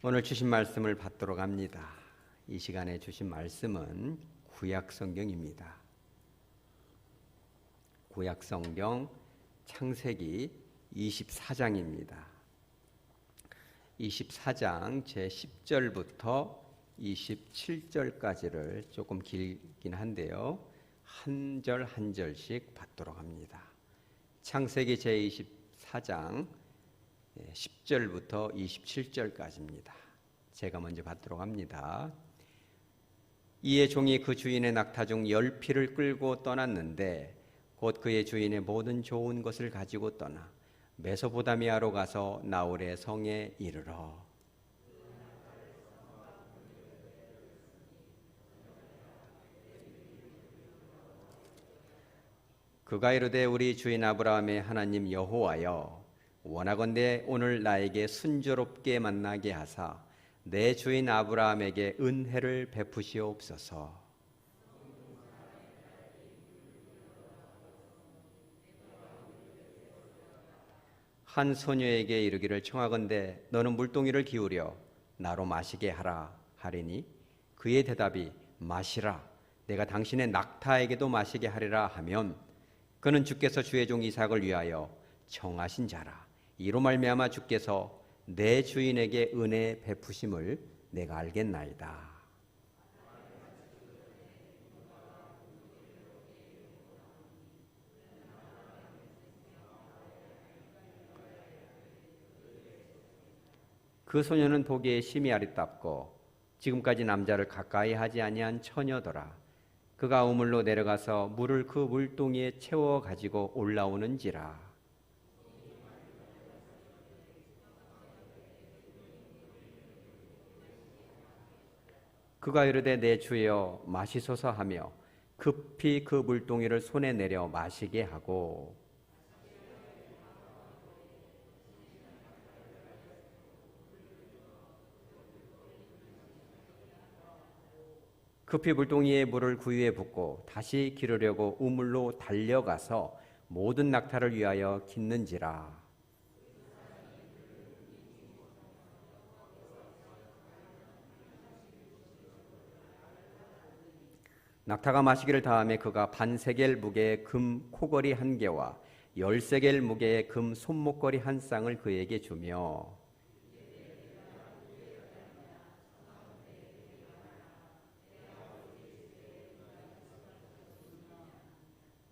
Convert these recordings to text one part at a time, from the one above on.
오늘 주신 말씀을 받도록 합니다. 이 시간에 주신 말씀은 구약 성경입니다. 구약 성경 창세기 24장입니다. 24장 제10절부터 27절까지를 조금 길긴 한데요. 한 절 한 절씩 받도록 합니다. 창세기 제24장 10절부터 27절까지입니다. 제가 먼저 받도록 합니다. 이에 종이 그 주인의 낙타 중 10피를 끌고 떠났는데 곧 그의 주인의 모든 좋은 것을 가지고 떠나 메소포타미아로 가서 나홀의 성에 이르러 그가 이르되 우리 주인 아브라함의 하나님 여호와여 원하건대 오늘 나에게 순조롭게 만나게 하사 내 주인 아브라함에게 은혜를 베푸시옵소서. 한 소녀에게 이르기를 청하건대 너는 물동이를 기울여 나로 마시게 하라 하리니 그의 대답이 마시라 내가 당신의 낙타에게도 마시게 하리라 하면 그는 주께서 주의 종 이삭을 위하여 청하신 자라 이로 말미암아 주께서 내 주인에게 은혜 베푸심을 내가 알겠나이다. 그 소녀는 보기에 심히 아리답고 지금까지 남자를 가까이 하지 아니한 처녀더라. 그가 우물로 내려가서 물을 그 물동이에 채워 가지고 올라오는지라. 그가 이르되 내 주여 마시소서 하며 급히 그 물동이를 손에 내려 마시게 하고 급히 물동이에 물을 구유에 붓고 다시 기르려고 우물로 달려가서 모든 낙타를 위하여 깃는지라. 낙타가 마시기를 다하매 그가 반세겔 무게의 금 코걸이 1개와 10세겔 무게의 금 손목걸이 1쌍을 그에게 주며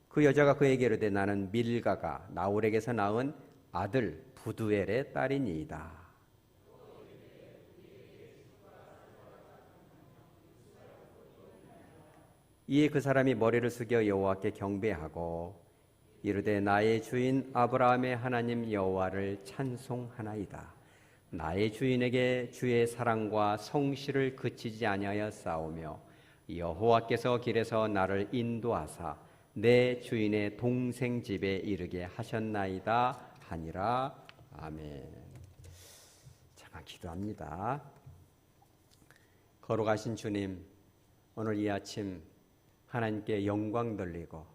그 여자가 그에게 이르되 나는 밀가가 나홀에게서 낳은 아들 부두엘의 딸이니이다. 이에 그 사람이 머리를 숙여 여호와께 경배하고 이르되 나의 주인 아브라함의 하나님 여호와를 찬송하나이다. 나의 주인에게 주의 사랑과 성실을 그치지 아니하여 싸우며 여호와께서 길에서 나를 인도하사 내 주인의 동생 집에 이르게 하셨나이다 하니라. 아멘. 잠깐 기도합니다. 걸어가신 주님, 오늘 이 아침 하나님께 영광 돌리고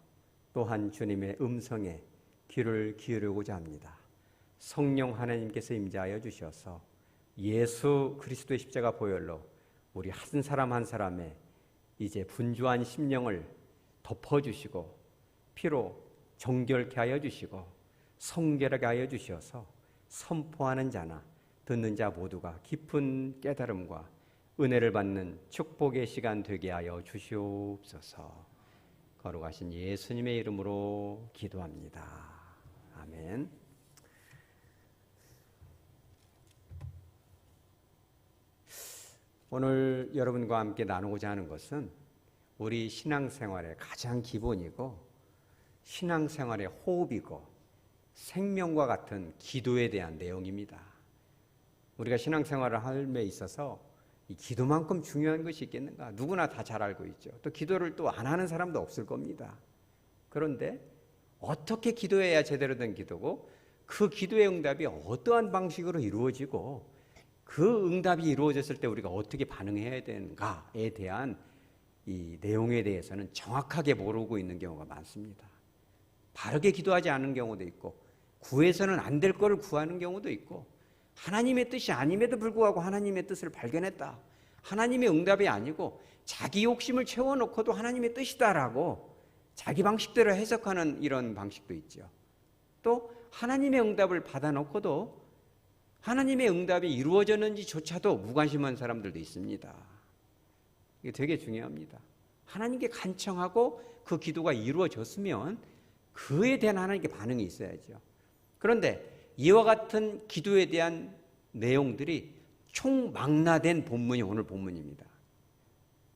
또한 주님의 음성에 귀를 기울이고자 합니다. 성령 하나님께서 임재하여 주셔서 예수 그리스도의 십자가 보혈로 우리 한 사람 한 사람의 이제 분주한 심령을 덮어주시고 피로 정결케 하여 주시고 성결하게 하여 주셔서 선포하는 자나 듣는 자 모두가 깊은 깨달음과 은혜를 받는 축복의 시간 되게 하여 주시옵소서. 거룩하신 예수님의 이름으로 기도합니다. 아멘. 오늘 여러분과 함께 나누고자 하는 것은 우리 신앙생활의 가장 기본이고 신앙생활의 호흡이고 생명과 같은 기도에 대한 내용입니다. 우리가 신앙생활을 함에 있어서 이 기도만큼 중요한 것이 있겠는가? 누구나 다 잘 알고 있죠. 또 기도를 또 안 하는 사람도 없을 겁니다. 그런데 어떻게 기도해야 제대로 된 기도고 그 기도의 응답이 어떠한 방식으로 이루어지고 그 응답이 이루어졌을 때 우리가 어떻게 반응해야 되는가에 대한 이 내용에 대해서는 정확하게 모르고 있는 경우가 많습니다. 바르게 기도하지 않는 경우도 있고 구해서는 안 될 거를 구하는 경우도 있고 하나님의 뜻이 아님에도 불구하고 하나님의 뜻을 발견했다. 하나님의 응답이 아니고 자기 욕심을 채워놓고도 하나님의 뜻이다라고 자기 방식대로 해석하는 이런 방식도 있죠. 또 하나님의 응답을 받아놓고도 하나님의 응답이 이루어졌는지조차도 무관심한 사람들도 있습니다. 이게 되게 중요합니다. 하나님께 간청하고 그 기도가 이루어졌으면 그에 대한 하나님께 반응이 있어야죠. 그런데 이와 같은 기도에 대한 내용들이 총망라된 본문이 오늘 본문입니다.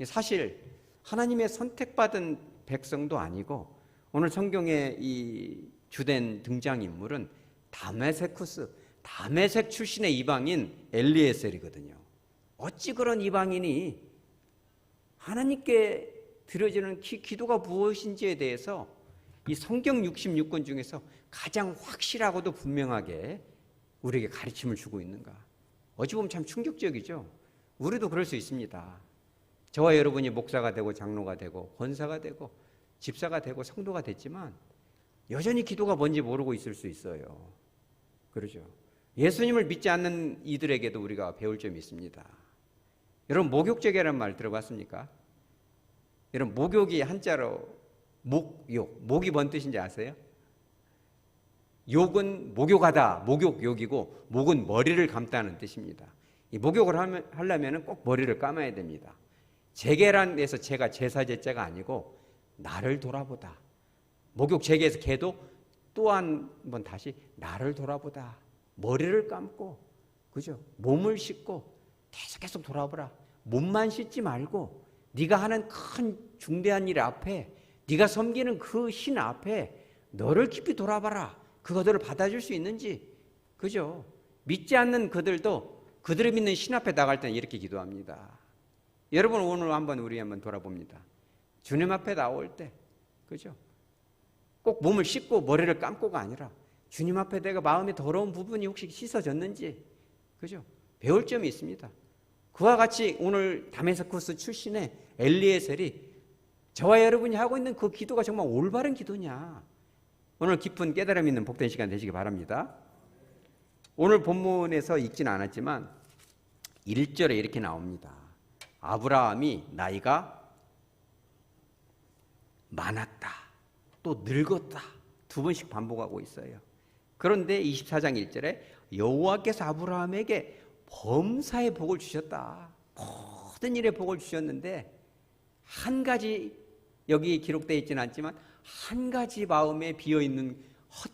사실 하나님의 선택받은 백성도 아니고 오늘 성경의 이 주된 등장인물은 다메섹 출신의 이방인 엘리에셀이거든요. 어찌 그런 이방인이 하나님께 드려지는 기도가 무엇인지에 대해서 이 성경 66권 중에서 가장 확실하고도 분명하게 우리에게 가르침을 주고 있는가? 어찌 보면 참 충격적이죠. 우리도 그럴 수 있습니다. 저와 여러분이 목사가 되고 장로가 되고 권사가 되고 집사가 되고 성도가 됐지만 여전히 기도가 뭔지 모르고 있을 수 있어요. 그러죠. 예수님을 믿지 않는 이들에게도 우리가 배울 점이 있습니다. 여러분 목욕제계라는 말 들어봤습니까? 여러분 목욕이 한자로 목욕, 목이 뭔 뜻인지 아세요? 욕은 목욕하다, 목욕욕이고 목은 머리를 감다는 뜻입니다. 이 목욕을 하려면 꼭 머리를 감아야 됩니다. 제계란 데서 제가 제사제자가 아니고 나를 돌아보다. 목욕 제계에서 개도 또 한 번 다시 나를 돌아보다. 머리를 감고, 그죠? 몸을 씻고 계속 돌아보라. 몸만 씻지 말고 네가 하는 큰 중대한 일 앞에, 네가 섬기는 그 신 앞에 너를 깊이 돌아봐라. 그것들을 받아줄 수 있는지, 그죠? 믿지 않는 그들도 그들을 믿는 신 앞에 나갈 때는 이렇게 기도합니다. 여러분 오늘 우리 한번 돌아봅니다. 주님 앞에 나올 때, 그죠? 꼭 몸을 씻고 머리를 감고가 아니라 주님 앞에 내가 마음에 더러운 부분이 혹시 씻어졌는지, 그죠? 배울 점이 있습니다. 그와 같이 오늘 다메섹쿠스 출신의 엘리에셀이 저와 여러분이 하고 있는 그 기도가 정말 올바른 기도냐? 오늘 깊은 깨달음 있는 복된 시간 되시기 바랍니다. 오늘 본문에서 읽지는 않았지만 1절에 이렇게 나옵니다. 아브라함이 나이가 많았다, 또 늙었다, 두 번씩 반복하고 있어요. 그런데 24장 1절에 여호와께서 아브라함에게 범사의 복을 주셨다. 모든 일에 복을 주셨는데 한 가지, 여기 기록되어 있지는 않지만 한 가지 마음에 비어있는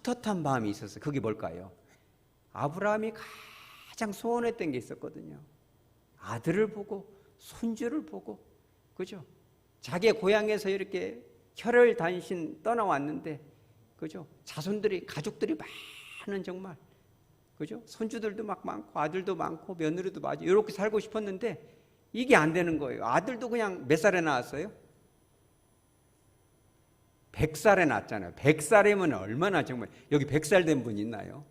헛헛한 마음이 있었어요. 그게 뭘까요? 아브라함이 가장 소원했던 게 있었거든요. 아들을 보고 손주를 보고, 그죠? 자기의 고향에서 이렇게 혈을 단신 떠나왔는데, 그죠? 자손들이, 가족들이 많은, 정말, 그죠? 손주들도 막 많고 아들도 많고 며느리도 많고 이렇게 살고 싶었는데 이게 안 되는 거예요. 아들도 그냥 몇 살에 낳았어요? 100살에 낳았잖아요. 100살이면 얼마나, 정말 여기 100살 된 분 있나요?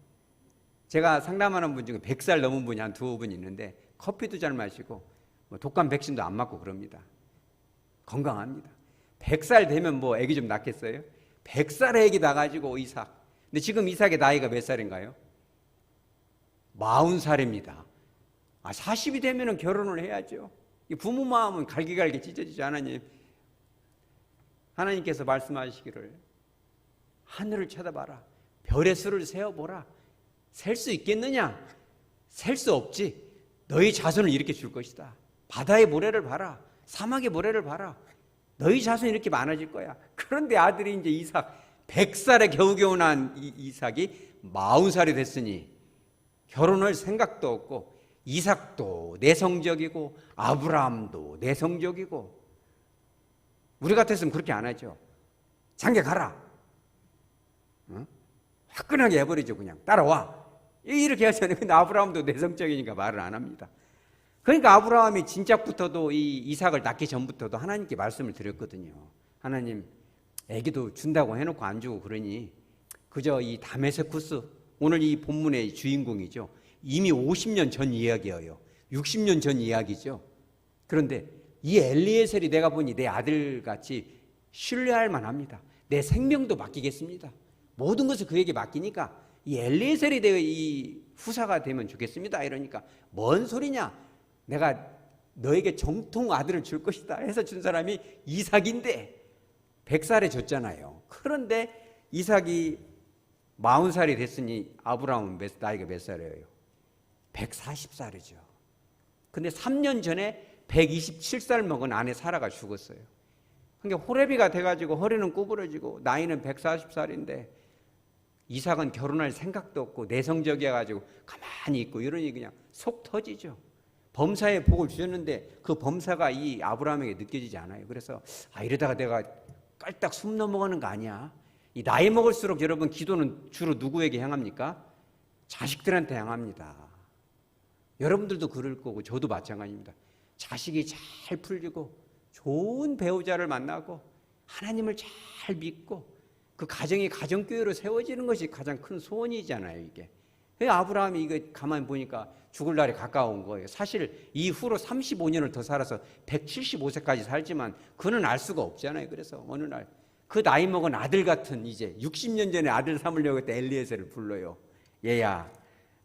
제가 상담하는 분 중에 100살 넘은 분이 한 두어 분 있는데 커피도 잘 마시고 뭐 독감 백신도 안 맞고 그럽니다. 건강합니다. 100살 되면 뭐 애기 좀 낳겠어요? 100살의 애기 낳아가지고 이삭. 근데 지금 이삭의 나이가 몇 살인가요? 40살입니다. 40이 되면 결혼을 해야죠. 부모 마음은 갈기갈기 찢어지죠. 하나님께서 말씀하시기를 하늘을 쳐다봐라. 별의 수를 세어보라. 셀 수 있겠느냐? 셀 수 없지. 너희 자손을 이렇게 줄 것이다. 바다의 모래를 봐라. 사막의 모래를 봐라. 너희 자손이 이렇게 많아질 거야. 그런데 아들이 이제 이삭, 100살에 겨우겨우 난 이삭이 40살이 됐으니 결혼할 생각도 없고, 이삭도 내성적이고 아브라함도 내성적이고, 우리 같았으면 그렇게 안 하죠. 장가 가라. 응? 화끈하게 해버리죠. 그냥 따라와. 이렇게 하잖아요. 근데 아브라함도 내성적이니까 말을 안 합니다. 그러니까 아브라함이 진작부터도 이 이삭을 낳기 전부터도 하나님께 말씀을 드렸거든요. 하나님, 애기도 준다고 해놓고 안 주고 그러니 그저 이 다메섹쿠스, 오늘 이 본문의 주인공이죠. 이미 50년 전 이야기예요. 60년 전 이야기죠. 그런데 이 엘리에셀이 내가 보니 내 아들같이 신뢰할 만합니다. 내 생명도 맡기겠습니다. 모든 것을 그에게 맡기니까 이 엘리에셀이 되어 이 후사가 되면 좋겠습니다. 이러니까 뭔 소리냐? 내가 너에게 정통 아들을 줄 것이다 해서 준 사람이 이삭인데 100살에 줬잖아요. 그런데 이삭이 40살이 됐으니 아브라함은 나이가 몇 살이에요? 140살이죠. 근데 3년 전에 127살 먹은 아내 사라가 죽었어요. 그러니까 호레비가 돼가지고 허리는 구부러지고 나이는 140살인데 이삭은 결혼할 생각도 없고 내성적이어가지고 가만히 있고 이러니 그냥 속 터지죠. 범사에 복을 주셨는데 그 범사가 이 아브라함에게 느껴지지 않아요. 그래서 이러다가 내가 깔딱 숨 넘어가는 거 아니야. 이 나이 먹을수록 여러분 기도는 주로 누구에게 향합니까? 자식들한테 향합니다. 여러분들도 그럴 거고 저도 마찬가지입니다. 자식이 잘 풀리고 좋은 배우자를 만나고 하나님을 잘 믿고 그 가정이 가정교회로 세워지는 것이 가장 큰 소원이잖아요. 이게 아브라함이 이거 가만히 보니까 죽을 날이 가까운 거예요. 사실 이후로 35년을 더 살아서 175세까지 살지만 그는 알 수가 없잖아요. 그래서 어느 날 그 나이 먹은 아들 같은 이제 60년 전에 아들 삼으려고 했던 엘리에셀을 불러요. 얘야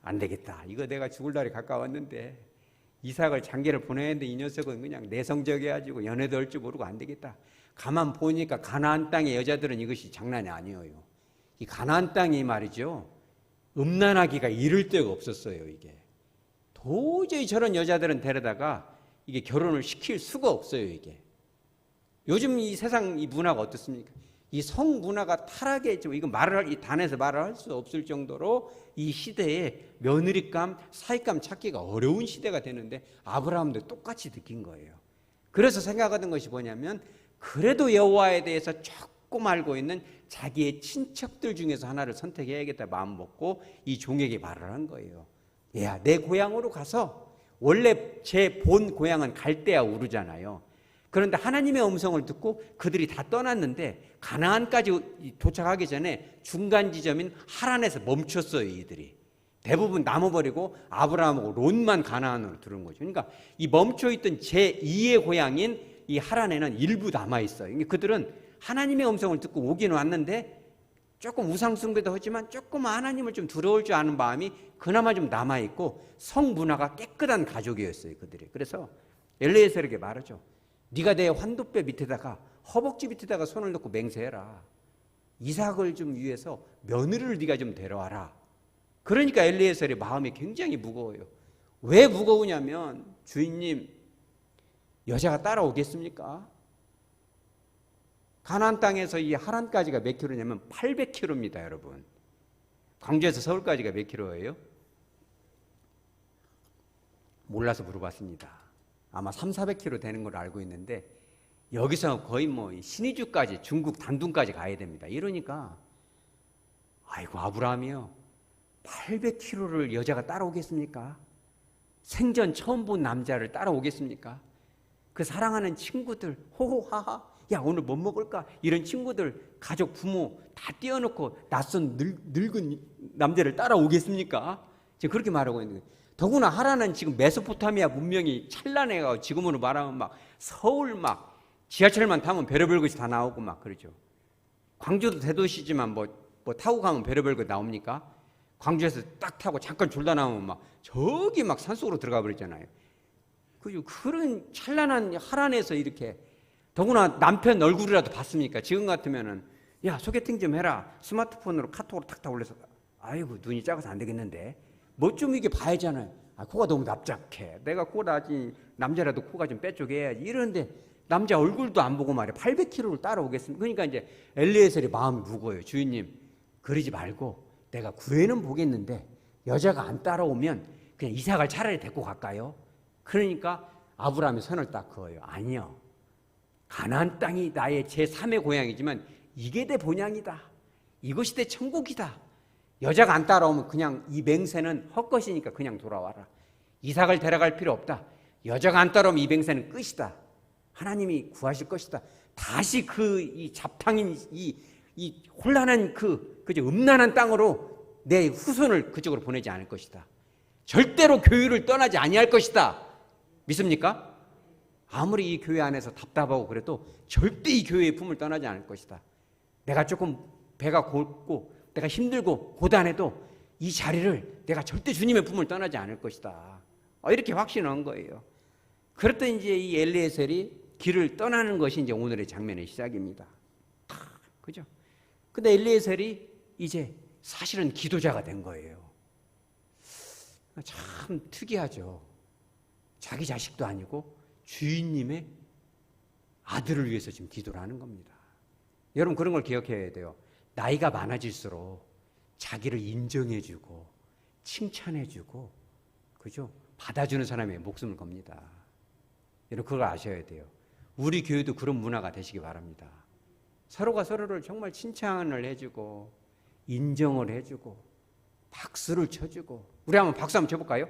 안 되겠다. 이거 내가 죽을 날이 가까웠는데 이삭을 장계를 보내는데 이 녀석은 그냥 내성적이어가지고 연애도 할 줄 모르고 안 되겠다. 가만 보니까 가나안 땅의 여자들은 이것이 장난이 아니에요. 이 가나안 땅이 말이죠. 음란하기가 이를 데가 없었어요. 이게 도저히 저런 여자들은 데려다가 이게 결혼을 시킬 수가 없어요. 이게 요즘 이 세상 이 문화가 어떻습니까? 이 성 문화가 타락에 좀 이거 이 단에서 말을 할 수 없을 정도로 이 시대에 며느리감, 사익감 찾기가 어려운 시대가 되는데 아브라함도 똑같이 느낀 거예요. 그래서 생각하던 것이 뭐냐면 그래도 여호와에 대해서 조금 알고 있는 자기의 친척들 중에서 하나를 선택해야겠다 마음 먹고 이 종에게 말을 한 거예요. 야, 내 고향으로 가서 원래 제 본 고향은 갈대아 우르잖아요. 그런데 하나님의 음성을 듣고 그들이 다 떠났는데 가나안까지 도착하기 전에 중간 지점인 하란에서 멈췄어요. 이들이 대부분 남아버리고 아브라함하고 롯만 가나안으로 들어온 거죠. 그러니까 이 멈춰있던 제2의 고향인 이 하란에는 일부 남아있어요. 그들은 하나님의 음성을 듣고 오긴 왔는데 조금 우상숭배도 하지만 조금 하나님을 좀 들어올 줄 아는 마음이 그나마 좀 남아있고 성문화가 깨끗한 가족이었어요. 그들이. 그래서 엘리에셀에게 말하죠. 네가 내 환도뼈 밑에다가 허벅지 밑에다가 손을 넣고 맹세해라. 이삭을 좀 위해서 며느리를 네가 좀 데려와라. 그러니까 엘리에셀의 마음이 굉장히 무거워요. 왜 무거우냐면 주인님 여자가 따라오겠습니까? 가나안 땅에서 이 하란까지가 몇 킬로냐면 800킬로입니다. 여러분 광주에서 서울까지가 몇 킬로예요? 몰라서 물어봤습니다. 아마 300-400km 되는 걸로 알고 있는데 여기서 거의 뭐 신의주까지 중국 단둥까지 가야 됩니다. 이러니까 아이고 아브라함이요 800km를 여자가 따라오겠습니까? 생전 처음 본 남자를 따라오겠습니까? 그 사랑하는 친구들 호호하하 야 오늘 뭐 먹을까? 이런 친구들 가족 부모 다 띄워놓고 낯선 늙은 남자를 따라오겠습니까? 지금 그렇게 말하고 있는 거예요. 더구나 하란은 지금 메소포타미아 문명이 찬란해가지고 지금으로 말하면 막 서울 막 지하철만 타면 별의별 것이 다 나오고 막 그러죠. 광주도 대도시지만 뭐 타고 가면 별의별 것 나옵니까? 광주에서 딱 타고 잠깐 졸다 나오면 막 저기 막 산속으로 들어가 버리잖아요. 그런 찬란한 하란에서 이렇게 더구나 남편 얼굴이라도 봤습니까? 지금 같으면은 야 소개팅 좀 해라. 스마트폰으로 카톡으로 탁탁 올려서 아이고 눈이 작아서 안 되겠는데. 뭐 좀 이게 봐야잖아요. 코가 너무 납작해. 내가 코 나지 남자라도 코가 좀 빼쪽해야지. 이러는데 남자 얼굴도 안 보고 말이야. 800km를 따라오겠습니다. 그러니까 이제 엘리에셀이 마음이 무거워요. 주인님 그러지 말고 내가 구애는 보겠는데 여자가 안 따라오면 그냥 이삭을 차라리 데리고 갈까요? 그러니까 아브라함이 선을 딱 그어요. 아니요. 가나안 땅이 나의 제3의 고향이지만 이게 내 본향이다. 이것이 내 천국이다. 여자가 안 따라오면 그냥 이 맹세는 헛것이니까 그냥 돌아와라. 이삭을 데려갈 필요 없다. 여자가 안 따라오면 이 맹세는 끝이다. 하나님이 구하실 것이다. 다시 이 잡탕인 이 혼란한 그저 음란한 땅으로 내 후손을 그쪽으로 보내지 않을 것이다. 절대로 교회를 떠나지 아니할 것이다. 믿습니까? 아무리 이 교회 안에서 답답하고 그래도 절대 이 교회의 품을 떠나지 않을 것이다. 내가 조금 배가 곪고 내가 힘들고 고단해도 이 자리를 내가 절대 주님의 품을 떠나지 않을 것이다. 이렇게 확신한 거예요. 그랬더니 이제 이 엘리에셀이 길을 떠나는 것이 이제 오늘의 장면의 시작입니다. 그죠? 근데 엘리에셀이 이제 사실은 기도자가 된 거예요. 참 특이하죠. 자기 자식도 아니고 주인님의 아들을 위해서 지금 기도를 하는 겁니다. 여러분 그런 걸 기억해야 돼요. 나이가 많아질수록 자기를 인정해주고 칭찬해주고 그죠? 받아주는 사람의 목숨을 겁니다. 여러분 그걸 아셔야 돼요. 우리 교회도 그런 문화가 되시기 바랍니다. 서로가 서로를 정말 칭찬을 해주고 인정을 해주고 박수를 쳐주고 우리 한번 박수 한번 쳐볼까요?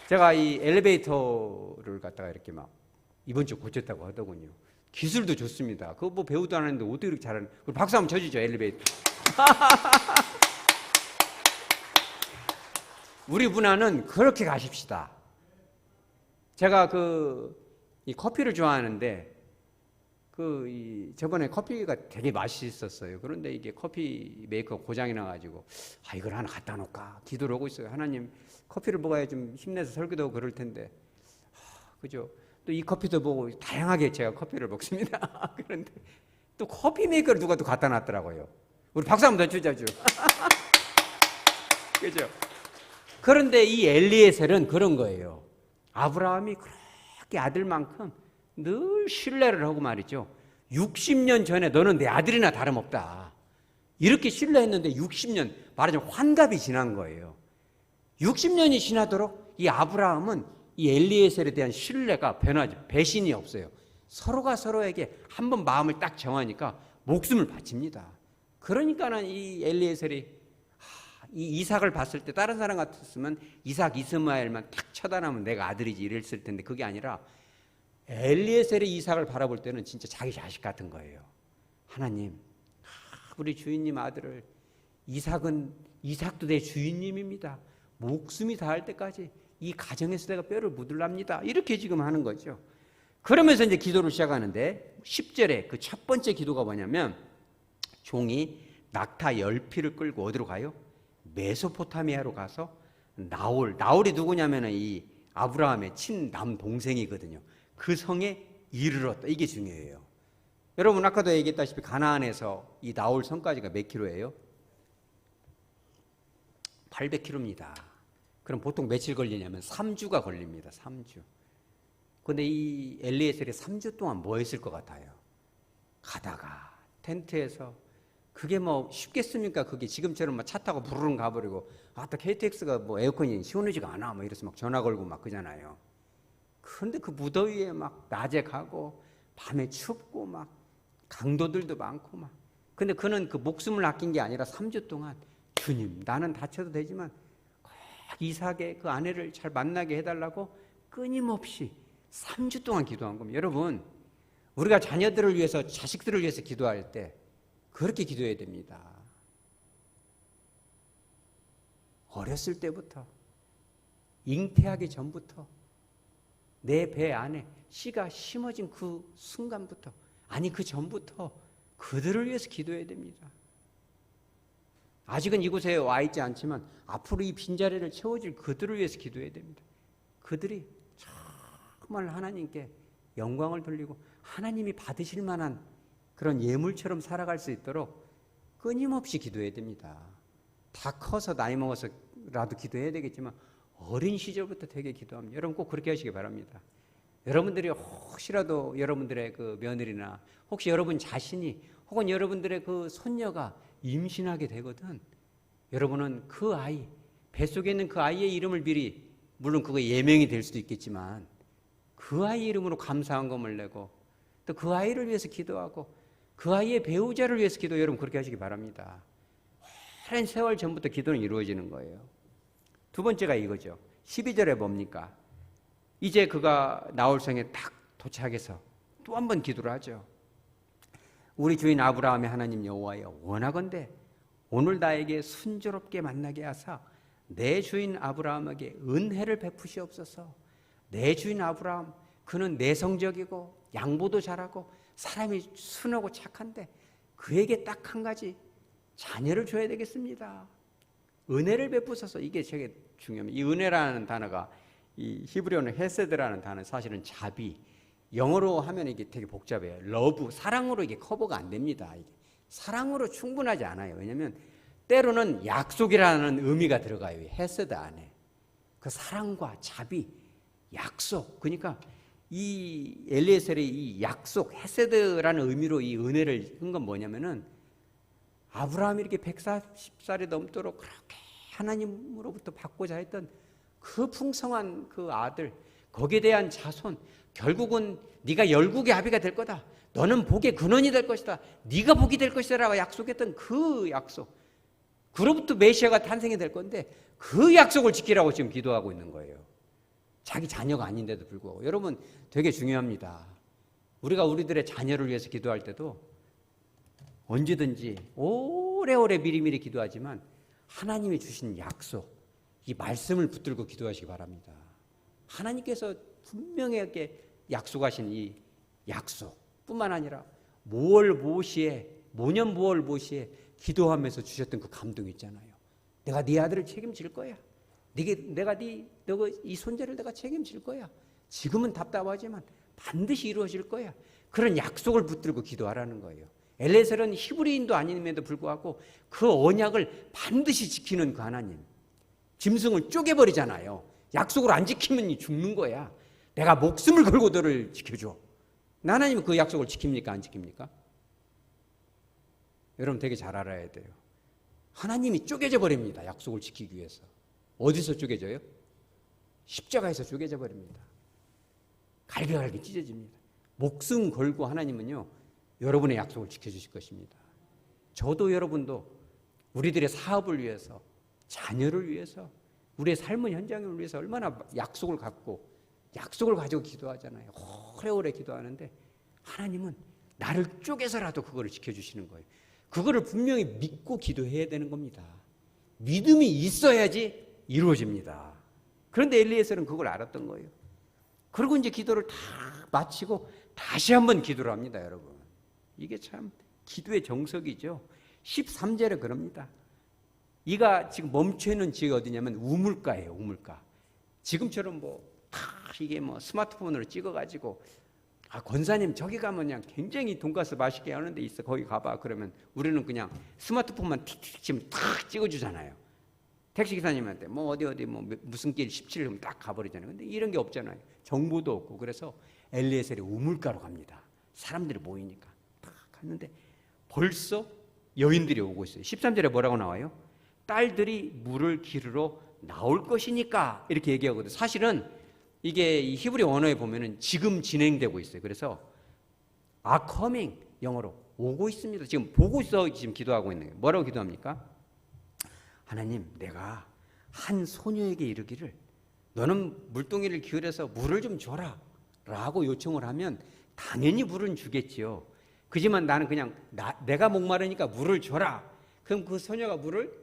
제가 이 엘리베이터를 갖다가 이렇게 막 이번 주 고쳤다고 하더군요. 기술도 좋습니다. 그거 뭐 배우도 안 하는데 어떻게 이렇게 잘하는? 우리 박수 한번 쳐주죠 엘리베이터. 우리 문화는 그렇게 가십시다. 제가 이 커피를 좋아하는데 저번에 커피가 되게 맛있었어요. 그런데 이게 커피 메이커 고장이 나가지고 이걸 하나 갖다 놓을까 기도를 하고 있어요. 하나님 커피를 먹어야 좀 힘내서 설교도 하고 그럴 텐데 그죠? 또 이 커피도 보고 다양하게 제가 커피를 먹습니다. 그런데 또 커피 메이커를 누가 또 갖다 놨더라고요. 우리 박수 한번 더 주자죠. 그죠? 그런데 이 엘리에셀은 그런 거예요. 아브라함이 그렇게 아들만큼 늘 신뢰를 하고 말이죠. 60년 전에 너는 내 아들이나 다름없다. 이렇게 신뢰했는데 60년, 말하자면 환갑이 지난 거예요. 60년이 지나도록 이 아브라함은 이 엘리에셀에 대한 신뢰가 변하지, 배신이 없어요. 서로가 서로에게 한번 마음을 딱 정하니까 목숨을 바칩니다. 그러니까는 이 엘리에셀이 이 이삭을 봤을 때 다른 사람 같았으면 이삭, 이스마엘만 딱 쳐다나면 내가 아들이지 이랬을 텐데 그게 아니라 엘리에셀의 이삭을 바라볼 때는 진짜 자기 자식 같은 거예요. 하나님, 우리 주인님 아들을 이삭도 내 주인님입니다. 목숨이 닿을 때까지 이 가정에서 내가 뼈를 묻으랍니다. 이렇게 지금 하는 거죠. 그러면서 이제 기도를 시작하는데 10절에 그 첫 번째 기도가 뭐냐면 종이 낙타 10피를 끌고 어디로 가요? 메소포타미아로 가서 나홀이 누구냐면 이 아브라함의 친남 동생이거든요. 그 성에 이르렀다. 이게 중요해요. 여러분 아까도 얘기했다시피 가나안에서 이 나홀 성까지가 몇 킬로예요? 800킬로입니다. 그럼 보통 며칠 걸리냐면 3주가 걸립니다. 3주. 근데 이 엘리에셀이 3주 동안 뭐 했을 것 같아요? 가다가 텐트에서 그게 뭐 쉽겠습니까? 그게 지금처럼 막 차 타고 부르릉 가버리고 또 KTX가 뭐 에어컨이 시원하지가 않아 뭐 이래서 막 전화 걸고 막 그러잖아요. 그런데 그 무더위에 막 낮에 가고 밤에 춥고 막 강도들도 많고 막 근데 그는 그 목숨을 아낀 게 아니라 3주 동안 주님 나는 다쳐도 되지만 꼭 이삭의 그 아내를 잘 만나게 해달라고 끊임없이 3주 동안 기도한 겁니다. 여러분 우리가 자녀들을 위해서 자식들을 위해서 기도할 때 그렇게 기도해야 됩니다. 어렸을 때부터 잉태하기 전부터 내 배 안에 씨가 심어진 그 순간부터 아니 그 전부터 그들을 위해서 기도해야 됩니다. 아직은 이곳에 와 있지 않지만 앞으로 이 빈자리를 채워줄 그들을 위해서 기도해야 됩니다. 그들이 정말 하나님께 영광을 돌리고 하나님이 받으실 만한 그런 예물처럼 살아갈 수 있도록 끊임없이 기도해야 됩니다. 다 커서 나이 먹어서라도 기도해야 되겠지만 어린 시절부터 되게 기도합니다. 여러분 꼭 그렇게 하시기 바랍니다. 여러분들이 혹시라도 여러분들의 그 며느리나 혹시 여러분 자신이 혹은 여러분들의 그 손녀가 임신하게 되거든 여러분은 그 아이 뱃속에 있는 그 아이의 이름을 미리 물론 그거 예명이 될 수도 있겠지만 그 아이 이름으로 감사한 검을 내고 또 그 아이를 위해서 기도하고 그 아이의 배우자를 위해서 기도 여러분 그렇게 하시기 바랍니다. 오랜 세월 전부터 기도는 이루어지는 거예요. 두 번째가 이거죠. 12절에 뭡니까? 이제 그가 나홀성에 딱 도착해서 또 한 번 기도를 하죠. 우리 주인 아브라함의 하나님 여호와여 원하건대 오늘 나에게 순조롭게 만나게 하사 내 주인 아브라함에게 은혜를 베푸시옵소서. 내 주인 아브라함 그는 내성적이고 양보도 잘하고 사람이 순하고 착한데 그에게 딱 한 가지 자녀를 줘야 되겠습니다. 은혜를 베푸소서. 이게 되게 중요합니다. 이 은혜라는 단어가 이 히브리어는 헤세드라는 단어 사실은 자비. 영어로 하면 이게 되게 복잡해요. 러브, 사랑으로 이게 커버가 안 됩니다. 이게 사랑으로 충분하지 않아요. 왜냐하면 때로는 약속이라는 의미가 들어가요. 헤세드 안에 그 사랑과 자비, 약속. 그러니까 이 엘리에셀의 이 약속, 헤세드라는 의미로 이 은혜를 한 건 뭐냐면은 아브라함이 이렇게 140살이 넘도록 그렇게 하나님으로부터 받고자 했던 그 풍성한 그 아들, 거기에 대한 자손, 결국은 네가 열국의 아비가 될 거다. 너는 복의 근원이 될 것이다. 네가 복이 될 것이다 라고 약속했던 그 약속. 그로부터 메시아가 탄생이 될 건데 그 약속을 지키라고 지금 기도하고 있는 거예요. 자기 자녀가 아닌데도 불구하고. 여러분 되게 중요합니다. 우리가 우리들의 자녀를 위해서 기도할 때도 언제든지 오래오래 미리미리 기도하지만 하나님이 주신 약속, 이 말씀을 붙들고 기도하시기 바랍니다. 하나님께서 분명하게 약속하신 이 약속뿐만 아니라 모년 모월 모시에 기도하면서 주셨던 그 감동 있잖아요. 내가 네 아들을 책임질 거야. 내가 이 손자를 내가 책임질 거야. 지금은 답답하지만 반드시 이루어질 거야. 그런 약속을 붙들고 기도하라는 거예요. 엘레셀은 히브리인도 아님에도 불구하고 그 언약을 반드시 지키는 그 하나님. 짐승을 쪼개버리잖아요. 약속을 안 지키면 죽는 거야. 내가 목숨을 걸고 너를 지켜줘. 하나님은 그 약속을 지킵니까? 안 지킵니까? 여러분 되게 잘 알아야 돼요. 하나님이 쪼개져 버립니다. 약속을 지키기 위해서. 어디서 쪼개져요? 십자가에서 쪼개져 버립니다. 갈비갈비 찢어집니다. 목숨 걸고 하나님은요, 여러분의 약속을 지켜주실 것입니다. 저도 여러분도 우리들의 사업을 위해서, 자녀를 위해서, 우리의 삶의 현장을 위해서 얼마나 약속을 가지고 기도하잖아요. 오래오래 기도하는데 하나님은 나를 쪼개서라도 그거를 지켜주시는 거예요. 그거를 분명히 믿고 기도해야 되는 겁니다. 믿음이 있어야지 이루어집니다. 그런데 엘리에셀은 그걸 알았던 거예요. 그리고 이제 기도를 다 마치고 다시 한번 기도를 합니다, 여러분. 이게 참 기도의 정석이죠. 13절에 그럽니다. 이가 지금 멈춰있는 지역이 어디냐면 우물가예요, 우물가. 지금처럼 이게 스마트폰으로 찍어가지고, 권사님 저기 가면 그냥 굉장히 돈가스 맛있게 하는 데 있어. 거기 가봐. 그러면 우리는 그냥 스마트폰만 틱틱 지금 탁 찍어주잖아요. 택시기사님한테 어디 무슨 길 17 하면 딱 가버리잖아요. 근데 이런 게 없잖아요. 정보도 없고. 그래서 엘리에셀이 우물가로 갑니다. 사람들이 모이니까. 딱 갔는데 벌써 여인들이 오고 있어요. 13절에 뭐라고 나와요? 딸들이 물을 기르러 나올 것이니까 이렇게 얘기하거든요. 사실은 이게 이 히브리 언어에 보면은 지금 진행되고 있어요. 그래서 are coming, 영어로 오고 있습니다. 지금 보고 있어. 지금 기도하고 있는 거예요. 뭐라고 기도합니까? 하나님, 내가 한 소녀에게 이르기를 너는 물동이를 기울여서 물을 좀 줘라 라고 요청을 하면 당연히 물은 주겠지요. 그지만 나는 그냥 내가 목마르니까 물을 줘라. 그럼 그 소녀가 물을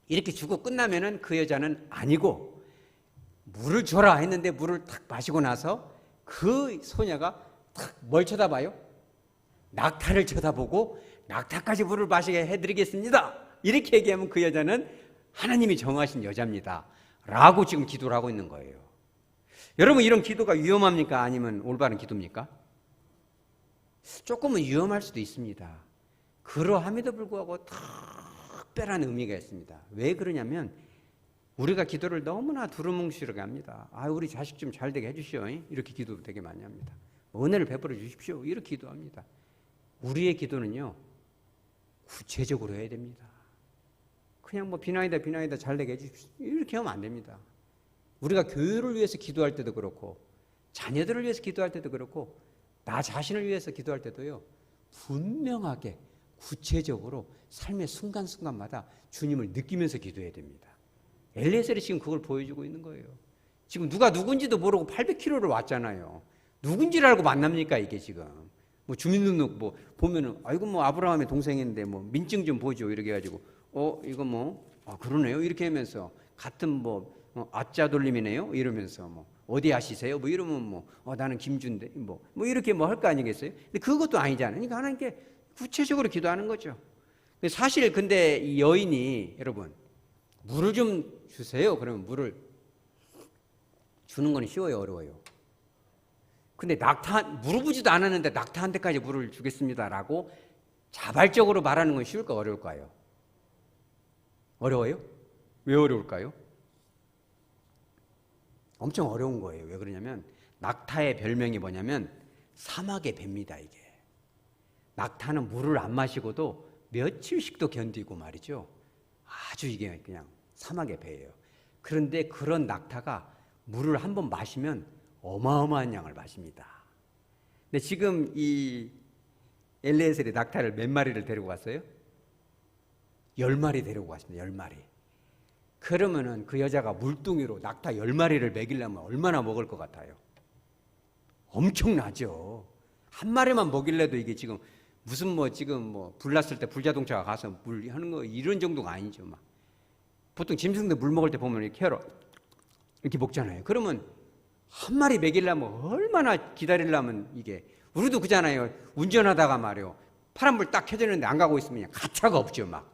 이렇게 주고 끝나면은 그 여자는 아니고, 물을 줘라 했는데 물을 탁 마시고 나서 그 소녀가 탁 뭘 쳐다봐요? 낙타를 쳐다보고 낙타까지 물을 마시게 해드리겠습니다. 이렇게 얘기하면 그 여자는 하나님이 정하신 여자입니다 라고 지금 기도를 하고 있는 거예요. 여러분, 이런 기도가 위험합니까? 아니면 올바른 기도입니까? 조금은 위험할 수도 있습니다. 그러함에도 불구하고 특별한 의미가 있습니다. 왜 그러냐면 우리가 기도를 너무나 두루뭉실하게 합니다. 우리 자식 좀 잘 되게 해주시오. 이렇게 기도 되게 많이 합니다. 은혜를 베풀어 주십시오. 이렇게 기도합니다. 우리의 기도는요, 구체적으로 해야 됩니다. 그냥 비나이다 잘 되게 해주십시오. 이렇게 하면 안 됩니다. 우리가 교회를 위해서 기도할 때도 그렇고, 자녀들을 위해서 기도할 때도 그렇고, 나 자신을 위해서 기도할 때도요, 분명하게 구체적으로 삶의 순간순간마다 주님을 느끼면서 기도해야 됩니다. 엘리에셀이 지금 그걸 보여주고 있는 거예요. 지금 누가 누군지도 모르고 800km를 왔잖아요. 누군지를 알고 만납니까, 이게 지금? 주민등록 보면은, 아브라함의 동생인데 민증 좀 보죠. 이렇게 해가지고, 이거 그러네요. 이렇게 하면서, 같은 아짜 돌림이네요. 이러면서, 어디 아시세요? 이러면 나는 김준대. 이렇게 할 거 아니겠어요? 근데 그것도 아니잖아요. 그러니까 하나님께 구체적으로 기도하는 거죠. 사실 근데 이 여인이 여러분 물을 좀 주세요. 그러면 물을 주는 건 쉬워요, 어려워요? 근데 물어보지도 않았는데 낙타한테까지 물을 주겠습니다라고 자발적으로 말하는 건 쉬울까 어려울까요? 어려워요? 왜 어려울까요? 엄청 어려운 거예요. 왜 그러냐면 낙타의 별명이 뭐냐면 사막의 배입니다. 이게 낙타는 물을 안 마시고도 며칠씩도 견디고 말이죠. 아주 이게 그냥 사막의 배예요. 그런데 그런 낙타가 물을 한번 마시면 어마어마한 양을 마십니다. 근데 지금 이 엘리에셀이 낙타를 몇 마리를 데리고 갔어요? 10마리 데리고 갔습니다. 10마리. 그러면은 그 여자가 물뚱이로 낙타 10마리를 먹이려면 얼마나 먹을 것 같아요? 엄청나죠. 한 마리만 먹일래도 이게 지금 무슨 지금 불났을 때 불자동차가 가서 물 하는 거 이런 정도가 아니죠. 막 보통 짐승들 물 먹을 때 보면 이렇게 먹잖아요. 그러면 한 마리 먹이려면 얼마나 기다리려면 이게 우리도 그잖아요. 운전하다가 말이요 파란불 딱 켜졌는데 안 가고 있으면 그냥 가차가 없죠. 막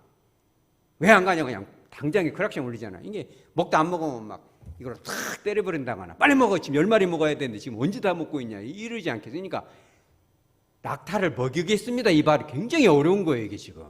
왜 안 가냐 그냥 당장에 크락션 울리잖아요. 이게 먹다 안 먹으면 막 이걸 탁 때려버린다거나 빨리 먹어 지금 10마리 먹어야 되는데 지금 언제 다 먹고 있냐 이러지 않겠습니까? 그러니까 낙타를 먹이겠습니다. 이 말이 굉장히 어려운 거예요. 이게 지금.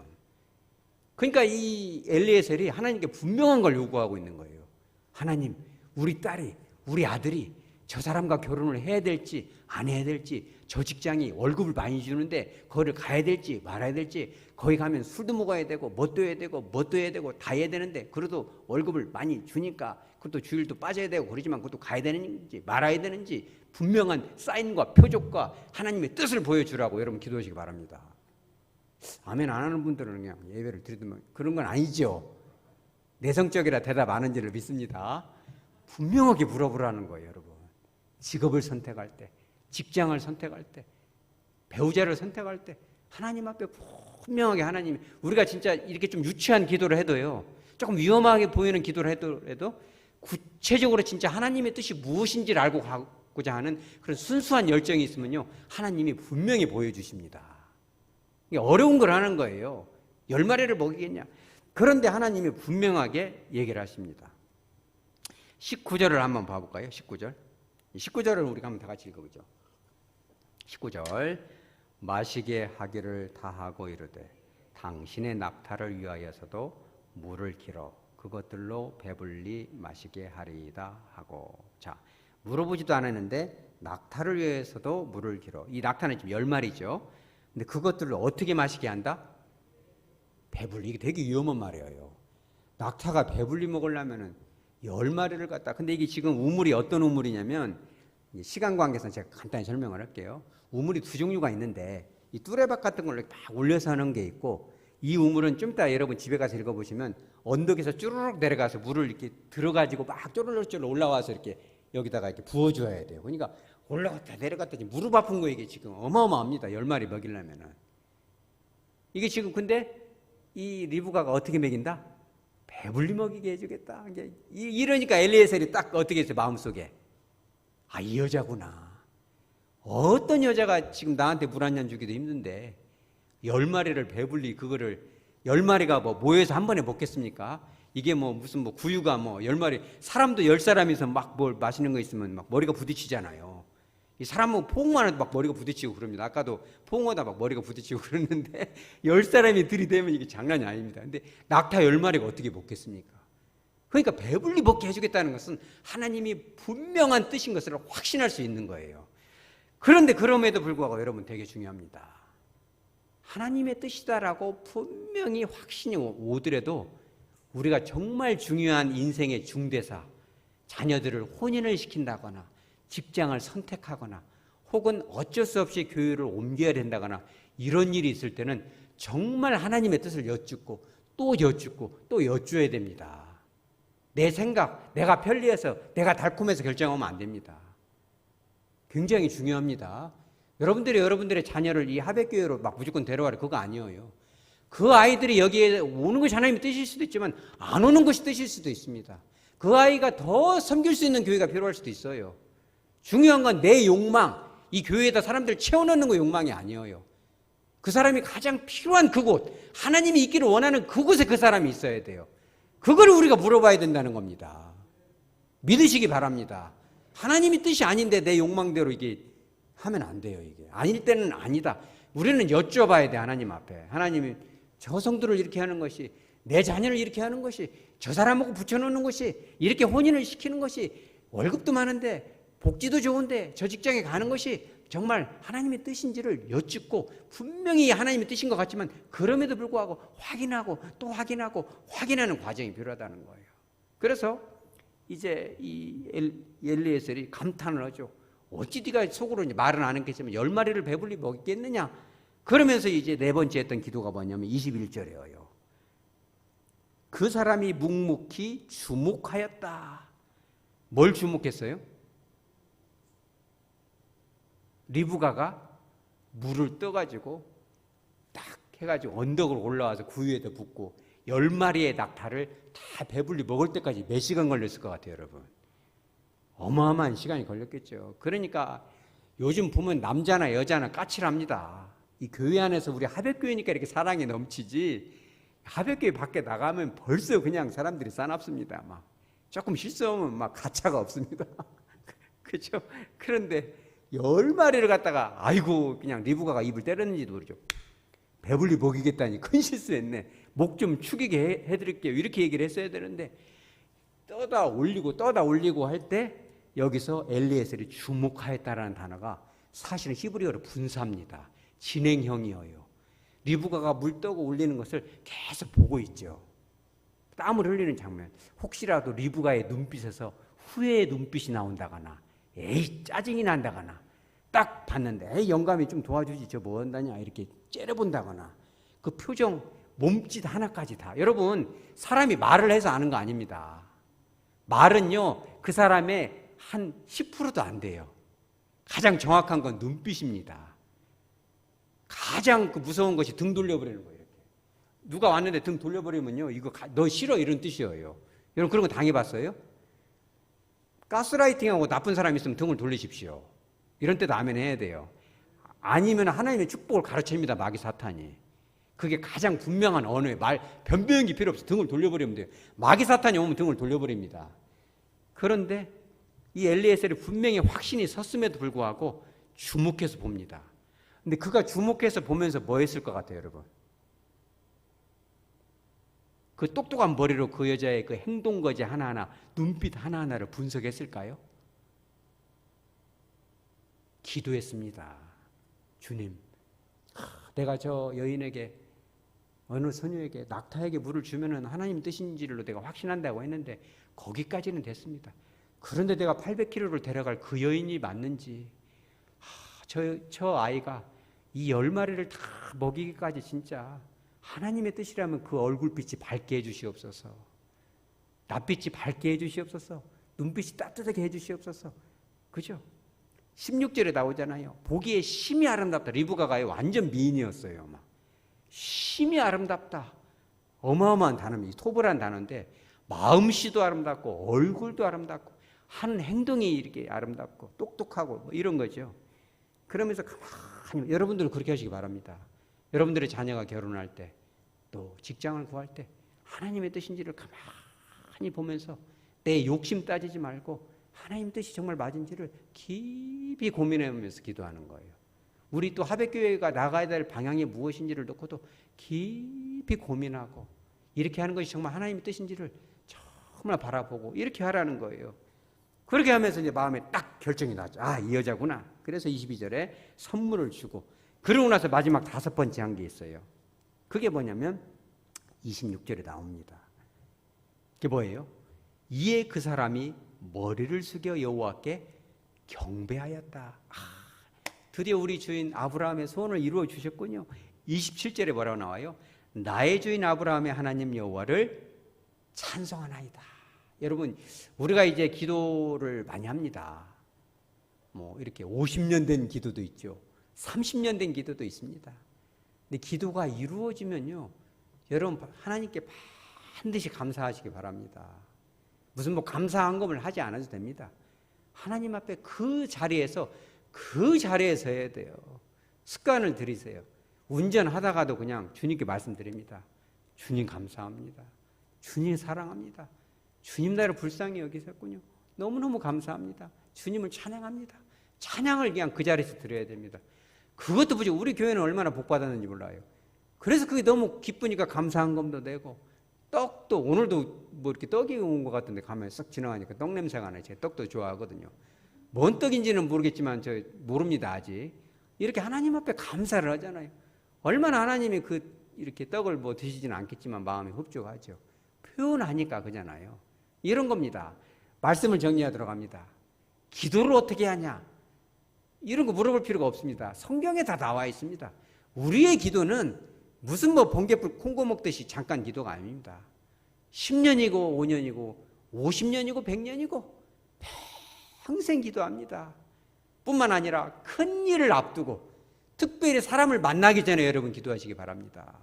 그러니까 이 엘리에셀이 하나님께 분명한 걸 요구하고 있는 거예요. 하나님, 우리 딸이, 우리 아들이 저 사람과 결혼을 해야 될지 안 해야 될지, 저 직장이 월급을 많이 주는데 거기를 가야 될지 말아야 될지, 거기 가면 술도 먹어야 되고 뭣도 해야 되고 뭣도 해야 되고 다 해야 되는데 그래도 월급을 많이 주니까 그것도 주일도 빠져야 되고 그러지만 그것도 가야 되는지 말아야 되는지 분명한 사인과 표적과 하나님의 뜻을 보여주라고 여러분 기도하시기 바랍니다. 아멘 안 하는 분들은 그냥 예배를 드리면 그런 건 아니죠. 내성적이라 대답 안 하는지를 믿습니다. 분명하게 물어보라는 거예요. 여러분 직업을 선택할 때, 직장을 선택할 때, 배우자를 선택할 때 하나님 앞에 분명하게 하나님, 우리가 진짜 이렇게 좀 유치한 기도를 해도요, 조금 위험하게 보이는 기도를 해도 구체적으로 진짜 하나님의 뜻이 무엇인지를 알고 가고자 하는 그런 순수한 열정이 있으면요 하나님이 분명히 보여주십니다. 이게 어려운 걸 하는 거예요. 10마리를 먹이겠냐. 그런데 하나님이 분명하게 얘기를 하십니다. 19절을 한번 봐볼까요? 19절을 우리가 한번 다 같이 읽어보죠. 19절 마시게 하기를 다하고 이르되 당신의 낙타를 위하여서도 물을 길어 그것들로 배불리 마시게 하리이다 하고. 자, 물어보지도 않았는데 낙타를 위해서도 물을 길어. 이 낙타는 지금 10마리죠. 근데 그것들로 어떻게 마시게 한다? 배불리. 이게 되게 위험한 말이에요. 낙타가 배불리 먹으려면은 10마리를 갖다. 근데 이게 지금 우물이 어떤 우물이냐면 시간 관계상 제가 간단히 설명을 할게요. 우물이 두 종류가 있는데 이 뚜레박 같은 걸로 막 올려서 하는 게 있고, 이 우물은 좀 이따 여러분 집에 가서 읽어보시면 언덕에서 쭈르륵 내려가서 물을 이렇게 들어가지고 막 쪼르륵 올라와서 이렇게 여기다가 이렇게 부어줘야 돼요. 그러니까 올라갔다 내려갔다 무릎 아픈 거 이게 지금 어마어마합니다. 10마리 먹이려면은. 이게 지금 근데 이 리브가가 어떻게 먹인다? 배불리 먹이게 해주겠다. 이러니까 엘리에셀이 딱 어떻게 했어요? 마음속에. 아, 이 여자구나. 어떤 여자가 지금 나한테 물 한 잔 주기도 힘든데 10마리를 배불리 그거를 10마리가 모여서 한 번에 먹겠습니까? 이게 무슨 구유가 10마리, 사람도 10사람이서 막 뭘 마시는 거 있으면 막 머리가 부딪히잖아요. 이 사람은 포옹만 해도 막 머리가 부딪히고 그럽니다. 아까도 포옹하다 막 머리가 부딪히고 그러는데 10사람이 들이대면 이게 장난이 아닙니다. 근데 낙타 10마리가 어떻게 먹겠습니까? 그러니까 배불리 먹게 해주겠다는 것은 하나님이 분명한 뜻인 것을 확신할 수 있는 거예요. 그런데 그럼에도 불구하고 여러분 되게 중요합니다. 하나님의 뜻이다라고 분명히 확신이 오더라도 우리가 정말 중요한 인생의 중대사, 자녀들을 혼인을 시킨다거나 직장을 선택하거나 혹은 어쩔 수 없이 교회를 옮겨야 된다거나 이런 일이 있을 때는 정말 하나님의 뜻을 여쭙고 또 여쭙고 또 여쭈어야 됩니다. 내 생각, 내가 편리해서, 내가 달콤해서 결정하면 안 됩니다. 굉장히 중요합니다. 여러분들의 자녀를 이 하백교회로 막 무조건 데려와라, 그거 아니에요. 그 아이들이 여기에 오는 것이 하나님의 뜻일 수도 있지만 안 오는 것이 뜻일 수도 있습니다. 그 아이가 더 섬길 수 있는 교회가 필요할 수도 있어요. 중요한 건 내 욕망, 이 교회에다 사람들 채워넣는 거 욕망이 아니에요. 그 사람이 가장 필요한 그곳, 하나님이 있기를 원하는 그곳에 그 사람이 있어야 돼요. 그걸 우리가 물어봐야 된다는 겁니다. 믿으시기 바랍니다. 하나님이 뜻이 아닌데 내 욕망대로 이게 하면 안 돼요. 이게 아닐 때는 아니다. 우리는 여쭤봐야 돼. 하나님 앞에. 하나님이 저 성도를 이렇게 하는 것이, 내 자녀를 이렇게 하는 것이, 저 사람하고 붙여놓는 것이, 이렇게 혼인을 시키는 것이, 월급도 많은데 복지도 좋은데 저 직장에 가는 것이 정말 하나님의 뜻인지를 여쭙고, 분명히 하나님의 뜻인 것 같지만 그럼에도 불구하고 확인하고 또 확인하고 확인하는 과정이 필요하다는 거예요. 그래서 이제 이 엘리에셀이 감탄을 하죠. 어찌 네가 속으로 말은 안 했겠지만 10마리를 배불리 먹겠느냐. 그러면서 이제 네 번째 했던 기도가 뭐냐면 21절이에요. 그 사람이 묵묵히 주목하였다. 뭘 주목했어요? 리브가가 물을 떠가지고 딱 해가지고 언덕으로 올라와서 구유에다 붓고 10마리의 낙타를 다 배불리 먹을 때까지 몇 시간 걸렸을 것 같아요, 여러분. 어마어마한 시간이 걸렸겠죠. 그러니까 요즘 보면 남자나 여자나 까칠합니다. 이 교회 안에서 우리 하백교회니까 이렇게 사랑이 넘치지, 하백교회 밖에 나가면 벌써 그냥 사람들이 싸납습니다. 막 조금 실수하면 막 가차가 없습니다. 그렇죠? 그런데 10마리를 갖다가 아이고 그냥 리브가가 입을 때렸는지도 모르죠. 배불리 먹이겠다니 큰 실수했네. 목 좀 축이게 해드릴게요. 이렇게 얘기를 했어야 되는데 떠다 올리고 할 때 여기서 엘리에셀이 주목하였다라는 단어가 사실은 히브리어로 분사입니다. 진행형이에요. 리브가가 물 떠고 올리는 것을 계속 보고 있죠. 땀을 흘리는 장면. 혹시라도 리브가의 눈빛에서 후회의 눈빛이 나온다거나, 에이 짜증이 난다거나, 딱 봤는데 에이 영감이 좀 도와주지 저 뭐 한다냐 이렇게 째려본다거나, 그 표정 몸짓 하나까지 다. 여러분, 사람이 말을 해서 아는 거 아닙니다. 말은요 그 사람의 한 10%도 안 돼요. 가장 정확한 건 눈빛입니다. 가장 그 무서운 것이 등 돌려버리는 거예요. 이렇게. 누가 왔는데 등 돌려버리면요 이거 너 싫어 이런 뜻이에요. 여러분 그런 거 당해봤어요? 가스라이팅하고 나쁜 사람이 있으면 등을 돌리십시오. 이런 때도 아멘 해야 돼요. 아니면 하나님의 축복을 가르칩니다. 마귀 사탄이. 그게 가장 분명한 언어예요. 말 변명이 필요 없어. 등을 돌려버리면 돼요. 마귀 사탄이 오면 등을 돌려버립니다. 그런데 이 엘리에셀이 분명히 확신이 섰음에도 불구하고 주목해서 봅니다. 근데 그가 주목해서 보면서 뭐 했을 것 같아요, 여러분? 그 똑똑한 머리로 그 여자의 그 행동거지 하나하나, 눈빛 하나하나를 분석했을까요? 기도했습니다. 주님, 내가 저 여인에게, 어느 소녀에게, 낙타에게 물을 주면은 하나님 뜻인지를 내가 확신한다고 했는데 거기까지는 됐습니다. 그런데 내가 800km를 데려갈 그 여인이 맞는지, 저 아이가 이 10마리를 다 먹이기까지 진짜 하나님의 뜻이라면 그 얼굴빛이 밝게 해주시옵소서. 낯빛이 밝게 해주시옵소서. 눈빛이 따뜻하게 해주시옵소서. 그죠? 16절에 나오잖아요. 보기에 심히 아름답다. 리브가가요 완전 미인이었어요. 막. 심히 아름답다. 어마어마한 단어입니다. 토브라는 단어인데 마음씨도 아름답고 얼굴도 아름답고 하는 행동이 이렇게 아름답고 똑똑하고 뭐 이런 거죠. 그러면서 가만히 여러분들은 그렇게 하시기 바랍니다. 여러분들의 자녀가 결혼할 때 또 직장을 구할 때 하나님의 뜻인지를 가만히 보면서 내 욕심 따지지 말고 하나님 뜻이 정말 맞은지를 깊이 고민해보면서 기도하는 거예요. 우리 또 하백교회가 나가야 될 방향이 무엇인지를 놓고도 깊이 고민하고 이렇게 하는 것이 정말 하나님의 뜻인지를 정말 바라보고 이렇게 하라는 거예요. 그렇게 하면서 이제 마음에 딱 결정이 나죠. 아, 이 여자구나. 그래서 22절에 선물을 주고, 그러고 나서 마지막 5번째 한 게 있어요. 그게 뭐냐면 26절에 나옵니다. 그게 뭐예요? 이에 그 사람이 머리를 숙여 여호와께 경배하였다. 드디어 우리 주인 아브라함의 소원을 이루어 주셨군요. 27절에 뭐라고 나와요? 나의 주인 아브라함의 하나님 여호와를 찬송하나이다. 여러분, 우리가 이제 기도를 많이 합니다. 뭐 이렇게 50년 된 기도도 있죠. 30년 된 기도도 있습니다. 근데 기도가 이루어지면요, 여러분 하나님께 반드시 감사하시기 바랍니다. 무슨 뭐 감사한 것을 하지 않아도 됩니다. 하나님 앞에 그 자리에서 해야 돼요. 습관을 들이세요. 운전하다가도 그냥 주님께 말씀드립니다. 주님 감사합니다. 주님 사랑합니다. 주님 나를 불쌍히 여기셨군요. 너무너무 감사합니다. 주님을 찬양합니다. 찬양을 그냥 그 자리에서 드려야 됩니다. 그것도 부족. 우리 교회는 얼마나 복받았는지 몰라요. 그래서 그게 너무 기쁘니까 감사한금도 내고, 떡도 오늘도 뭐 이렇게 떡이 온 것 같은데 가면 싹 지나가니까 떡 냄새가 나요. 제가 떡도 좋아하거든요. 뭔 떡인지는 모르겠지만 저 모릅니다 아직. 이렇게 하나님 앞에 감사를 하잖아요. 얼마나 하나님이 이렇게 떡을 뭐 드시지는 않겠지만 마음이 흡족하죠. 표현하니까 그잖아요. 이런 겁니다. 말씀을 정리하도록 합니다. 기도를 어떻게 하냐? 이런 거 물어볼 필요가 없습니다. 성경에 다 나와 있습니다. 우리의 기도는 무슨 뭐 번개불 콩고 먹듯이 잠깐 기도가 아닙니다. 10년이고 5년이고 50년이고 100년이고 평생 기도합니다. 뿐만 아니라 큰 일을 앞두고 특별히 사람을 만나기 전에 여러분 기도하시기 바랍니다.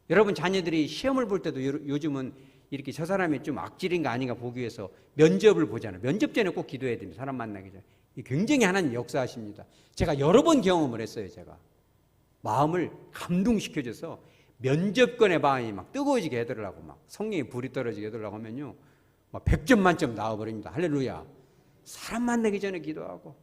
여러분 자녀들이 시험을 볼 때도 요즘은 이렇게 저 사람이 좀 악질인가 아닌가 보기 위해서 면접을 보잖아요. 면접 전에 꼭 기도해야 됩니다. 사람 만나기 전에. 굉장히 하나님 역사하십니다. 제가 여러 번 경험을 했어요. 제가 마음을 감동시켜줘서 면접관의 마음이 막 뜨거워지게 해달라고 막 성령의 불이 떨어지게 해달라고 하면요 막 100점 만점 나와버립니다. 할렐루야. 사람 만나기 전에 기도하고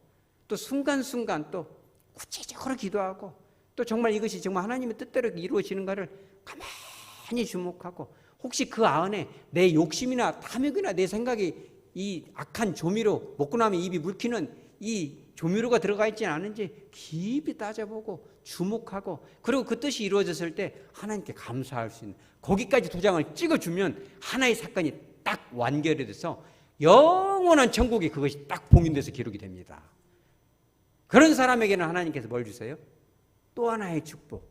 또 순간순간 또 구체적으로 기도하고 또 정말 이것이 정말 하나님의 뜻대로 이루어지는가를 가만히 주목하고, 혹시 그 안에 내 욕심이나 탐욕이나 내 생각이 이 악한 조미료 먹고 나면 입이 물키는 이 조미료가 들어가 있지는 않은지 깊이 따져보고 주목하고, 그리고 그 뜻이 이루어졌을 때 하나님께 감사할 수 있는, 거기까지 도장을 찍어주면 하나의 사건이 딱 완결이 돼서 영원한 천국에 그것이 딱 봉인돼서 기록이 됩니다. 그런 사람에게는 하나님께서 뭘 주세요? 또 하나의 축복,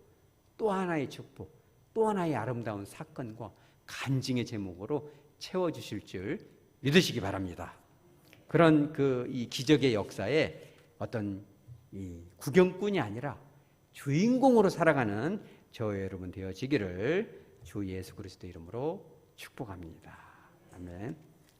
또 하나의 축복, 또 하나의 아름다운 사건과 간증의 제목으로 채워주실 줄 믿으시기 바랍니다. 그런 이 기적의 역사에 어떤 이 구경꾼이 아니라 주인공으로 살아가는 저와 여러분 되어지기를 주 예수 그리스도 이름으로 축복합니다. 아멘.